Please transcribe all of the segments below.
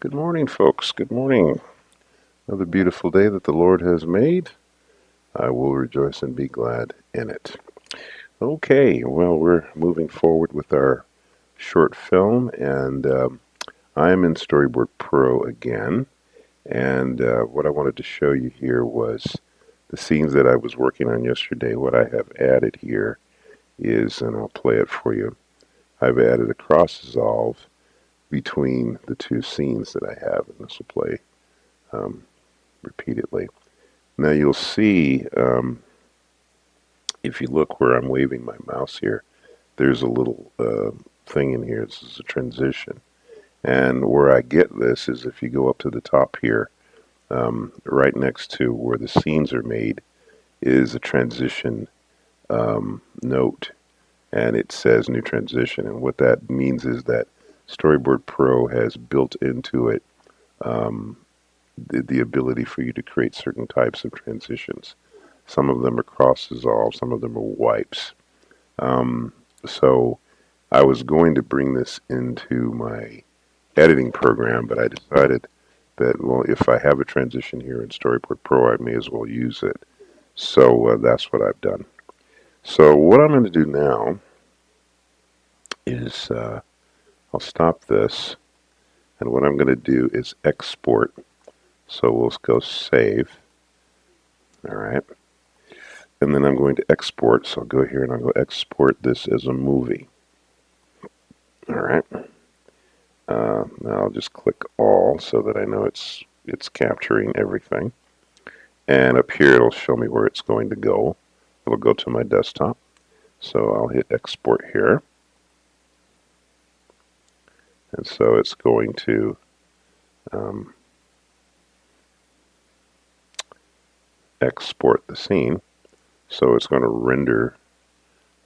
Good morning, folks. Good morning. Another beautiful day that the Lord has made. I will rejoice and be glad in it. Okay, well, we're moving forward with our short film, and I'm in Storyboard Pro again. And what I wanted to show you here was the scenes that I was working on yesterday. What I have added here is, and I'll play it for you, I've added a cross dissolve between the two scenes that I have, and this will play repeatedly. Now you'll see, if you look where I'm waving my mouse here, there's a little thing in here. This is a transition. And where I get this is if you go up to the top here, right next to where the scenes are made is a transition note. And it says new transition. And what that means is that Storyboard Pro has built into it the ability for you to create certain types of transitions. Some of them are cross dissolve, some of them are wipes. So I was going to bring this into my editing program, but I decided that, well, if I have a transition here in Storyboard Pro, I may as well use it. So that's what I've done. So what I'm going to do now is I'll stop this, and what I'm going to do is export. So we'll go save. All right. And then I'm going to export. So I'll go here and I'll go export this as a movie. All right. Now I'll just click all so that I know it's capturing everything. And up here it'll show me where it's going to go. It'll go to my desktop. So I'll hit export here. And so it's going to export the scene. So it's going to render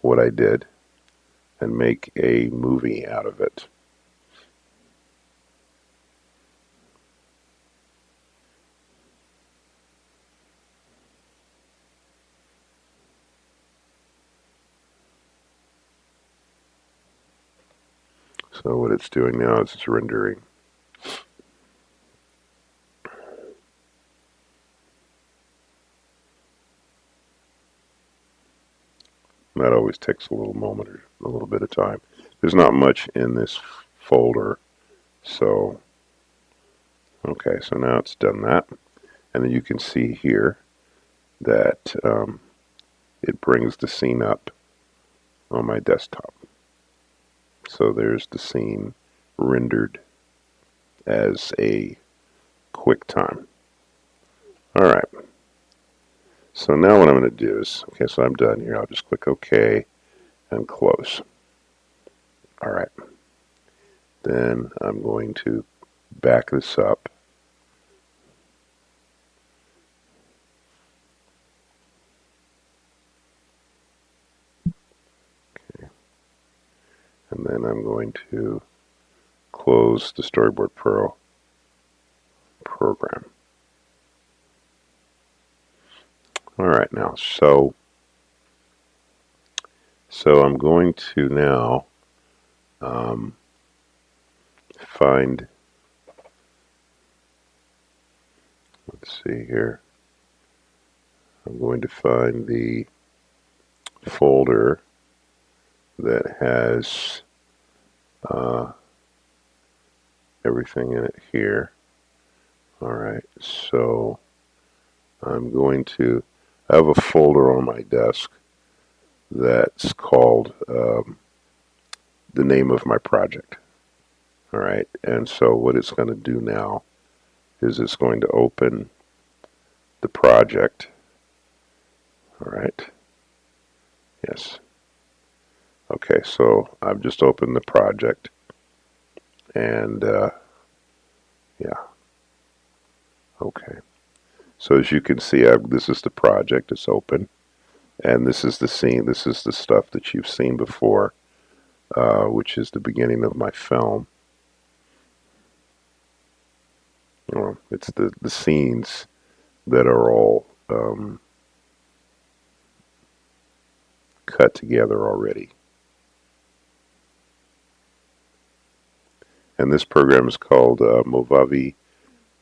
what I did and make a movie out of it. So what it's doing now is it's rendering. That always takes a little moment or a little bit of time. There's not much in this folder. So, okay, so now it's done that. And then you can see here that it brings the scene up on my desktop. So there's the scene rendered as a QuickTime. All right. So now what I'm going to do is, okay, so I'm done here. I'll just click OK and close. All right. Then I'm going to back this up. Okay. And then I'm going to close the Storyboard Pro program. All right, now, so I'm going to now find, let's see here, I'm going to find the folder that has everything in it here. All right, so I'm going to, I have a folder on my desk that's called the name of my project. All right, and so what it's going to do now is it's going to open the project. All right, yes. Okay, so I've just opened the project, and yeah, okay. So as you can see, this is the project. It's open, and this is the scene. This is the stuff that you've seen before, which is the beginning of my film. It's the scenes that are all cut together already. And this program is called Movavi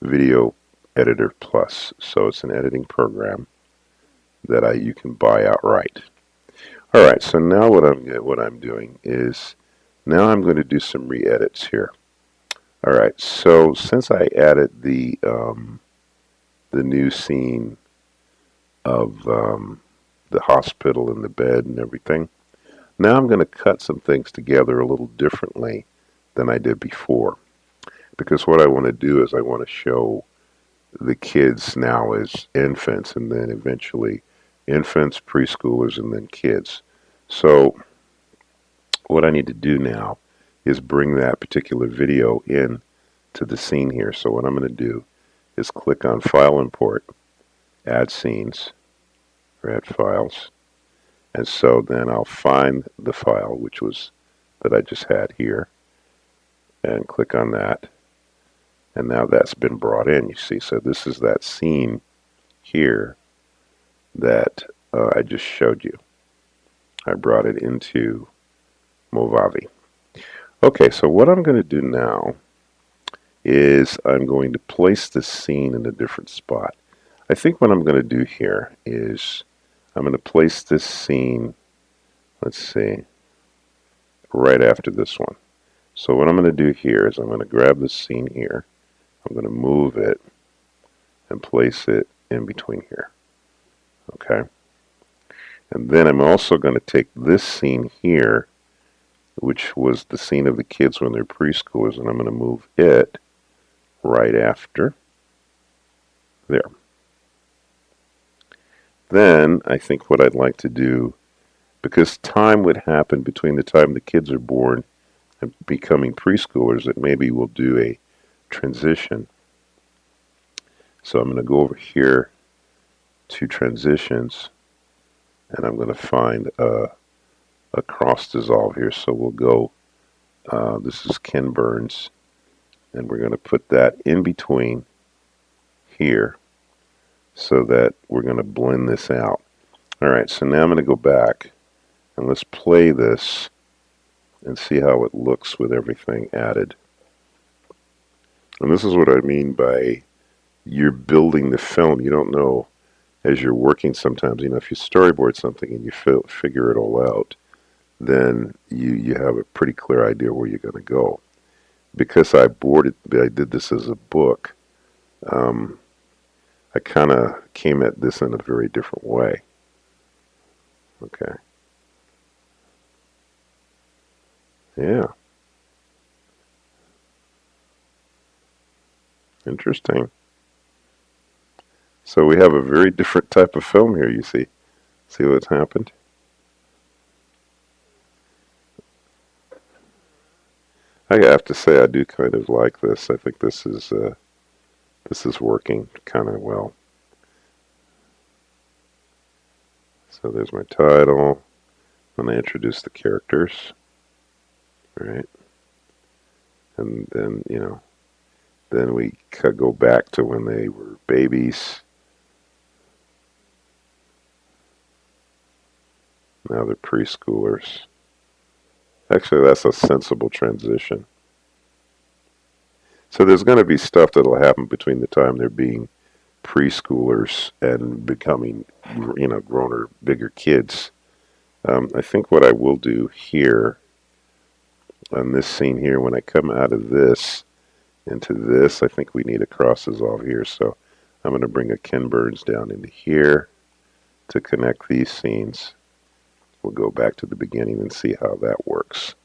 Video Editor Plus. So it's an editing program that you can buy outright. All right, so now what I'm doing is now I'm going to do some re-edits here. All right, so since I added the new scene of the hospital and the bed and everything, now I'm going to cut some things together a little differently than I did before. Because what I want to do is I want to show the kids now as infants and then eventually infants, preschoolers, and then kids. So what I need to do now is bring that particular video in to the scene here. So what I'm going to do is click on File Import, Add Scenes, or Add Files. And so then I'll find the file, which was that I just had here, and click on that. And now that's been brought in, you see. So this is that scene here that I just showed you. I brought it into Movavi. Okay, so what I'm going to do now is I'm going to place this scene in a different spot. I think what I'm going to do here is I'm going to place this scene, let's see, right after this one. So what I'm going to do here is I'm going to grab this scene here, I'm going to move it and place it in between here. Okay? And then I'm also going to take this scene here, which was the scene of the kids when they're preschoolers, and I'm going to move it right after there. Then I think what I'd like to do, because time would happen between the time the kids are born and becoming preschoolers, that maybe we'll do a transition. So I'm going to go over here to transitions, and I'm going to find a cross dissolve here. So we'll go, this is Ken Burns, and we're going to put that in between here so that we're going to blend this out. All right, so now I'm going to go back and let's play this and see how it looks with everything added. And this is what I mean by you're building the film. You don't know as you're working sometimes. You know, if you storyboard something and you figure it all out, then you have a pretty clear idea where you're going to go. Because I did this as a book, I kind of came at this in a very different way. Okay. Yeah. Interesting. So we have a very different type of film here, you see. See what's happened? I have to say I do kind of like this. I think this is working kind of well. So there's my title. I'm going to introduce the characters. Right? And then, you know, then we could go back to when they were babies. Now they're preschoolers. Actually, that's a sensible transition. So there's going to be stuff that'll happen between the time they're being preschoolers and becoming, you know, grown or bigger kids. I think what I will do here on this scene here, when I come out of this into this, I think we need a cross dissolve here. So I'm going to bring a Ken Burns down into here to connect these scenes. We'll go back to the beginning and see how that works.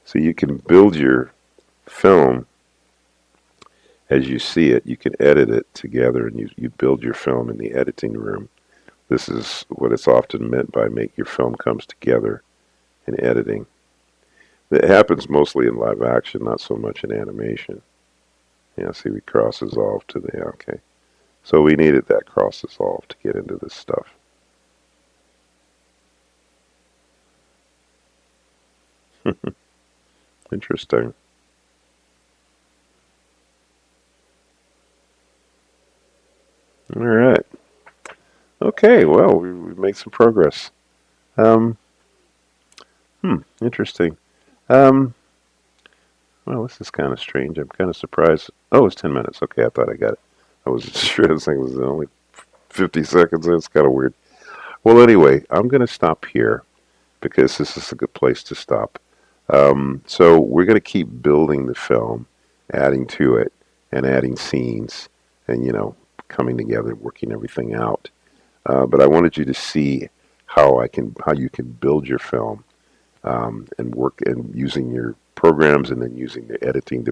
So you can build your film as you see it. You can edit it together, and you build your film in the editing room. This is what it's often meant by make your film comes together in editing. It happens mostly in live action, not so much in animation. Yeah, see, we cross dissolve to the, okay. So we needed that cross dissolve to get into this stuff. Interesting. All right. Okay, well, we made some progress. Interesting. Um, well, this is kind of strange. I'm kind of surprised. Oh, it's 10 minutes. Okay, I thought I got it. I was sure this thing was only 50 seconds. It's kind of weird. Well, anyway, I'm going to stop here because this is a good place to stop. So we're going to keep building the film, adding to it, and adding scenes, and coming together, working everything out. But I wanted you to see how you can build your film and work and using your programs and then using the editing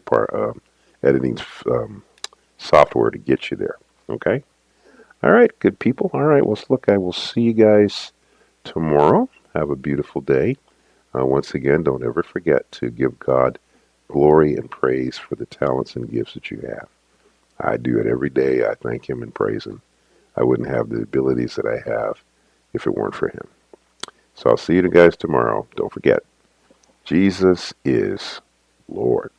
software to get you there. Okay. All right, good people. All right. Well, look, I will see you guys tomorrow. Have a beautiful day. Once again, don't ever forget to give God glory and praise for the talents and gifts that you have. I do it every day. I thank Him and praise Him. I wouldn't have the abilities that I have if it weren't for Him. So I'll see you guys tomorrow. Don't forget, Jesus is Lord.